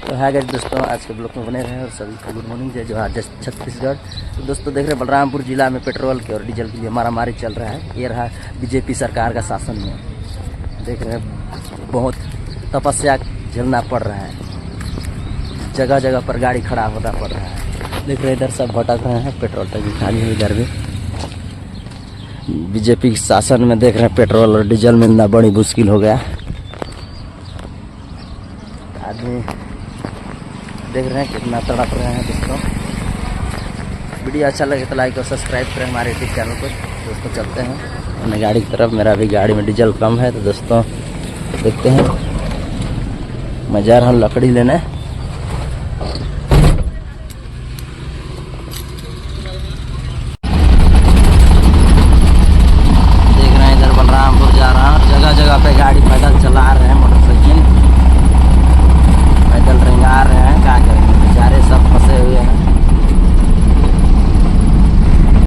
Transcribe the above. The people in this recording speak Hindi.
तो है गाइस दोस्तों, आज के ब्लॉग में बने रहे और सभी को गुड मॉर्निंग। जय जोहार, जय छत्तीसगढ़। तो दोस्तों देख रहे हैं बलरामपुर जिला में पेट्रोल के और डीजल के लिए मारामारी चल रहा है। ये रहा बीजेपी सरकार का शासन में। देख रहे हैं बहुत तपस्या झेलना पड़ रहा है, जगह जगह पर गाड़ी खड़ा होना पड़ रहा है। देख रहे हैं इधर सब भटक रहे हैं, पेट्रोल टंकी खाली है इधर भी। बीजेपी के शासन में देख रहे हैं पेट्रोल और डीजल मिलना बड़ी मुश्किल हो गया। आदमी देख रहे हैं कितना तड़प रहे हैं। दोस्तों वीडियो अच्छा लगे तो लाइक और सब्सक्राइब करें हमारे यूट्यूब चैनल को। दोस्तों चलते हैं अपने गाड़ी की तरफ। मेरा भी गाड़ी में डीजल कम है तो दोस्तों देखते हैं। मैं जा रहा हूँ लकड़ी लेने।